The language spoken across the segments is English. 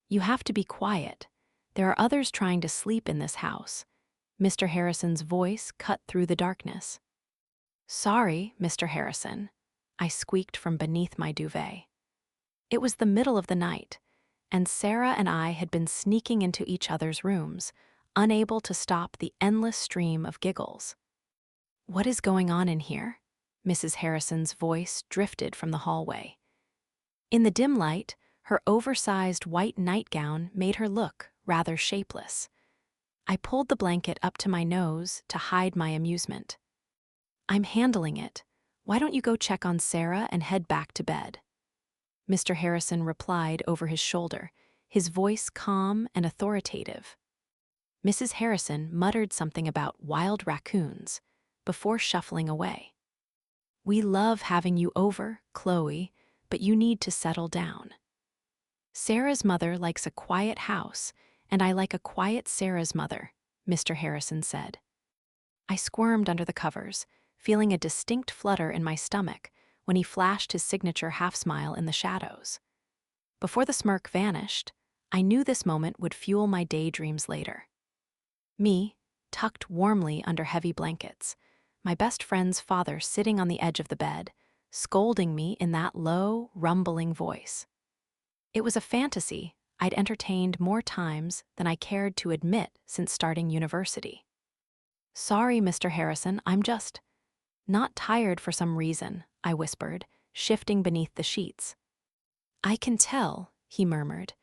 You have to be quiet. There are others trying to sleep in this house. Mr. Harrison's voice cut through the darkness. Sorry, Mr. Harrison, I squeaked from beneath my duvet. It was the middle of the night, and Sarah and I had been sneaking into each other's rooms, unable to stop the endless stream of giggles. What is going on in here? Mrs. Harrison's voice drifted from the hallway. In the dim light, her oversized white nightgown made her look rather shapeless. I pulled the blanket up to my nose to hide my amusement. I'm handling it. Why don't you go check on Sarah and head back to bed? Mr. Harrison replied over his shoulder, his voice calm and authoritative. Mrs. Harrison muttered something about wild raccoons before shuffling away. We love having you over, Chloe, but you need to settle down. Sarah's mother likes a quiet house, and I like a quiet Sarah's mother, Mr. Harrison said. I squirmed under the covers, feeling a distinct flutter in my stomach when he flashed his signature half-smile in the shadows. Before the smirk vanished, I knew this moment would fuel my daydreams later. Me, tucked warmly under heavy blankets, my best friend's father sitting on the edge of the bed, scolding me in that low, rumbling voice. It was a fantasy I'd entertained more times than I cared to admit since starting university. Sorry, Mr. Harrison, I'm just not tired for some reason, I whispered, shifting beneath the sheets. I can tell, he murmured.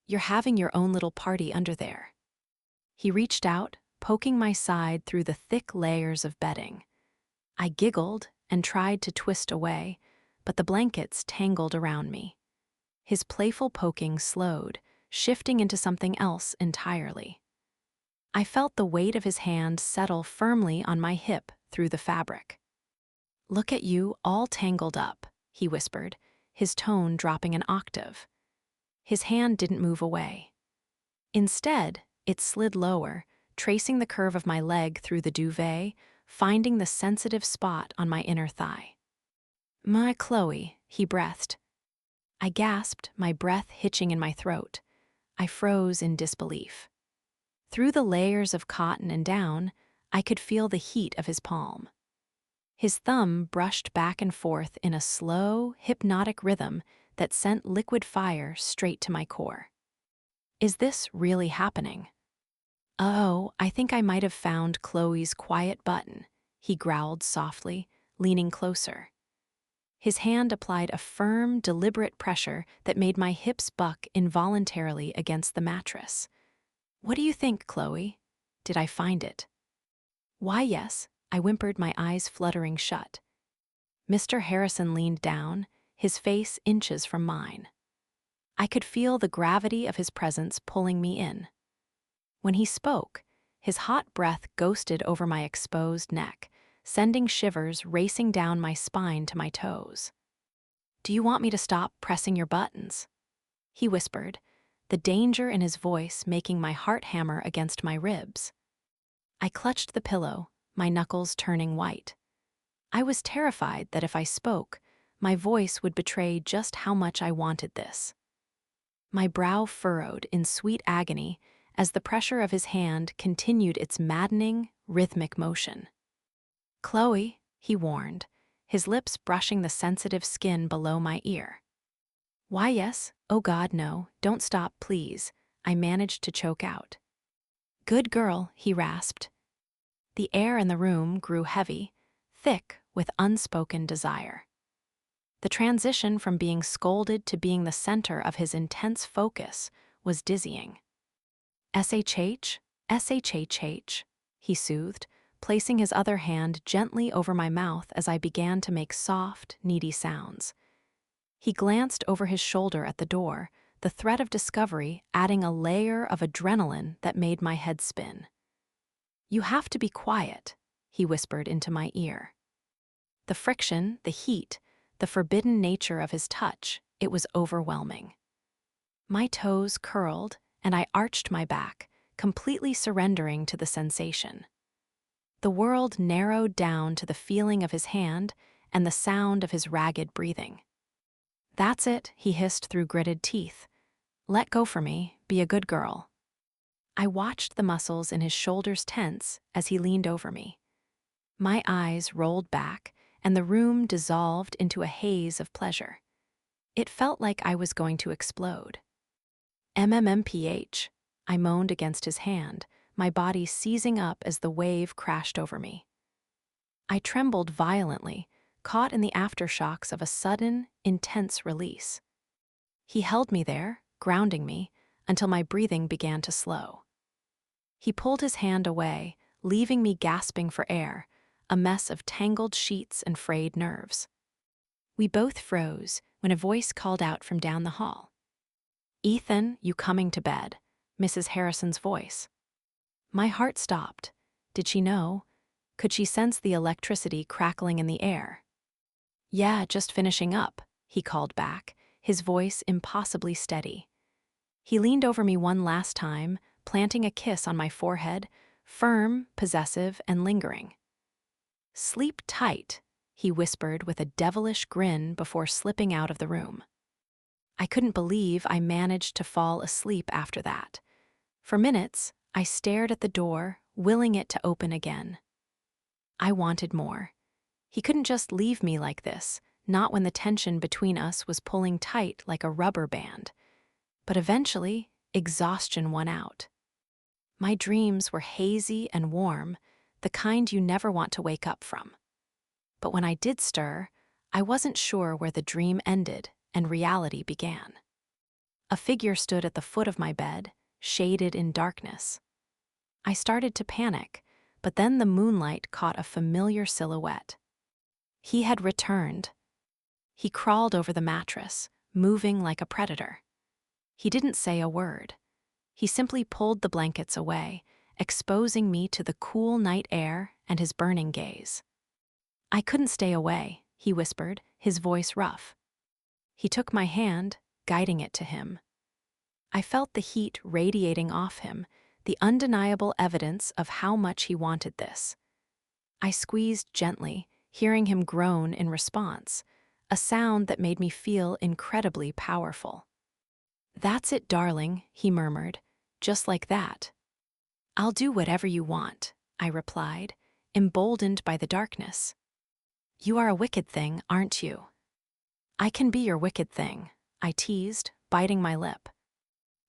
You're having your own little party under there. He reached out, poking my side through the thick layers of bedding. I giggled and tried to twist away, but the blankets tangled around me. His playful poking slowed, shifting into something else entirely. I felt the weight of his hand settle firmly on my hip through the fabric. Look at you, all tangled up, he whispered, his tone dropping an octave. His hand didn't move away. Instead, it slid lower, tracing the curve of my leg through the duvet, finding the sensitive spot on my inner thigh. My Chloe, he breathed. I gasped, my breath hitching in my throat. I froze in disbelief. Through the layers of cotton and down, I could feel the heat of his palm. His thumb brushed back and forth in a slow, hypnotic rhythm that sent liquid fire straight to my core. Is this really happening? Oh, I think I might have found Chloe's quiet button, he growled softly, leaning closer. His hand applied a firm, deliberate pressure that made my hips buck involuntarily against the mattress. What do you think, Chloe? Did I find it? Why, yes, I whimpered, my eyes fluttering shut. Mr. Harrison leaned down, his face inches from mine. I could feel the gravity of his presence pulling me in. When he spoke, his hot breath ghosted over my exposed neck, sending shivers racing down my spine to my toes. Do you want me to stop pressing your buttons? He whispered, the danger in his voice making my heart hammer against my ribs. I clutched the pillow, my knuckles turning white. I was terrified that if I spoke, my voice would betray just how much I wanted this. My brow furrowed in sweet agony as the pressure of his hand continued its maddening, rhythmic motion. Chloe, he warned, his lips brushing the sensitive skin below my ear. Why, yes, oh God, no, don't stop, please, I managed to choke out. Good girl, he rasped. The air in the room grew heavy, thick with unspoken desire. The transition from being scolded to being the center of his intense focus was dizzying. SHH, SHHH, he soothed, placing his other hand gently over my mouth as I began to make soft, needy sounds. He glanced over his shoulder at the door, the threat of discovery adding a layer of adrenaline that made my head spin. You have to be quiet, he whispered into my ear. The friction, the heat, the forbidden nature of his touch, it was overwhelming. My toes curled, and I arched my back, completely surrendering to the sensation. The world narrowed down to the feeling of his hand and the sound of his ragged breathing. That's it, he hissed through gritted teeth. Let go for me, Be a good girl." I watched the muscles in his shoulders tense as he leaned over me. My eyes rolled back, and the room dissolved into a haze of pleasure. It felt like I was going to explode. "MMMPH," I moaned against his hand, my body seizing up as the wave crashed over me. I trembled violently, caught in the aftershocks of a sudden, intense release. He held me there, grounding me, until my breathing began to slow. He pulled his hand away, leaving me gasping for air, a mess of tangled sheets and frayed nerves. We both froze when a voice called out from down the hall. "Ethan, you coming to bed?" Mrs. Harrison's voice. My heart stopped. Did she know? Could she sense the electricity crackling in the air? "Yeah, just finishing up," he called back, his voice impossibly steady. He leaned over me one last time, planting a kiss on my forehead, firm, possessive, and lingering. "Sleep tight," he whispered with a devilish grin before slipping out of the room. I couldn't believe I managed to fall asleep after that. For minutes, I stared at the door, willing it to open again. I wanted more. He couldn't just leave me like this, not when the tension between us was pulling tight like a rubber band. But eventually, exhaustion won out. My dreams were hazy and warm, the kind you never want to wake up from. But when I did stir, I wasn't sure where the dream ended and reality began. A figure stood at the foot of my bed, shaded in darkness. I started to panic, but then the moonlight caught a familiar silhouette. He had returned. He crawled over the mattress, moving like a predator. He didn't say a word. He simply pulled the blankets away, exposing me to the cool night air and his burning gaze. "I couldn't stay away," he whispered, his voice rough. He took my hand, guiding it to him. I felt the heat radiating off him, the undeniable evidence of how much he wanted this. I squeezed gently, hearing him groan in response, a sound that made me feel incredibly powerful. "That's it, darling," he murmured, just like that. "I'll do whatever you want," I replied, emboldened by the darkness. "You are a wicked thing, aren't you?" "I can be your wicked thing," I teased, biting my lip.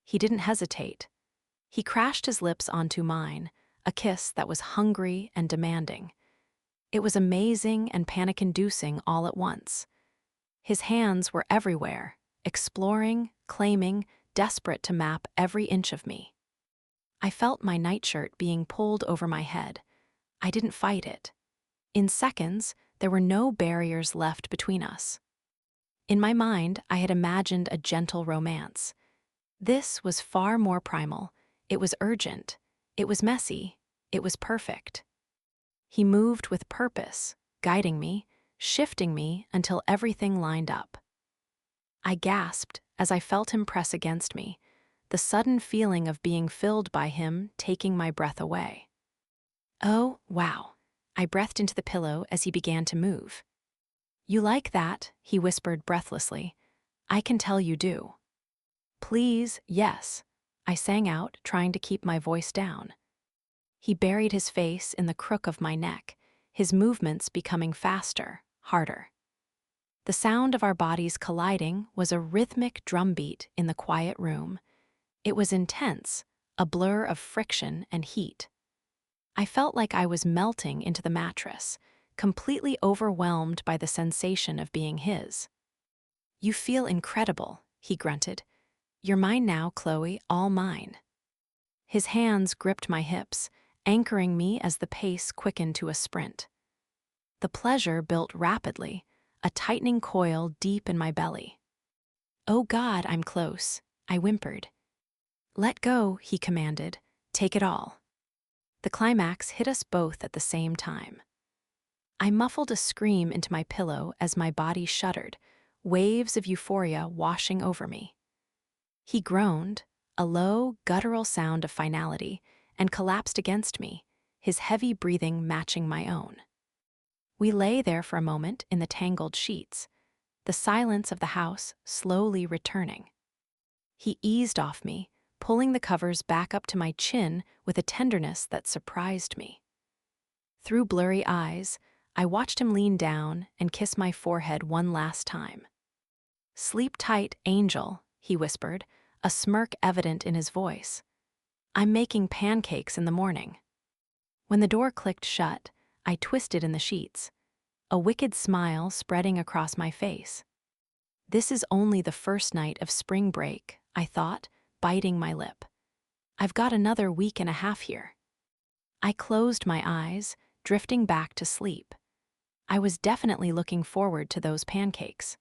He didn't hesitate. He crashed his lips onto mine, a kiss that was hungry and demanding. It was amazing and panic-inducing all at once. His hands were everywhere, exploring, claiming, desperate to map every inch of me. I felt my nightshirt being pulled over my head. I didn't fight it. In seconds, there were no barriers left between us. In my mind, I had imagined a gentle romance. This was far more primal. It was urgent. It was messy. It was perfect. He moved with purpose, guiding me, shifting me until everything lined up. I gasped as I felt him press against me, the sudden feeling of being filled by him taking my breath away. "Oh, wow." I breathed into the pillow as he began to move. "You like that?" he whispered breathlessly. "I can tell you do." "Please, yes," I sang out, trying to keep my voice down. He buried his face in the crook of my neck, his movements becoming faster, harder. The sound of our bodies colliding was a rhythmic drumbeat in the quiet room. It was intense, a blur of friction and heat. I felt like I was melting into the mattress, completely overwhelmed by the sensation of being his. "You feel incredible," he grunted. "You're mine now, Chloe, all mine." His hands gripped my hips, anchoring me as the pace quickened to a sprint. The pleasure built rapidly, a tightening coil deep in my belly. "Oh God, I'm close," I whimpered. "Let go," he commanded. "Take it all." The climax hit us both at the same time. I muffled a scream into my pillow as my body shuddered, waves of euphoria washing over me. He groaned, a low, guttural sound of finality, and collapsed against me, his heavy breathing matching my own. We lay there for a moment in the tangled sheets, the silence of the house slowly returning. He eased off me, pulling the covers back up to my chin with a tenderness that surprised me. Through blurry eyes, I watched him lean down and kiss my forehead one last time. "Sleep tight, Angel," he whispered, a smirk evident in his voice. "I'm making pancakes in the morning." When the door clicked shut, I twisted in the sheets, a wicked smile spreading across my face. This is only the first night of spring break, I thought, biting my lip. I've got another week and a half here. I closed my eyes, drifting back to sleep. I was definitely looking forward to those pancakes.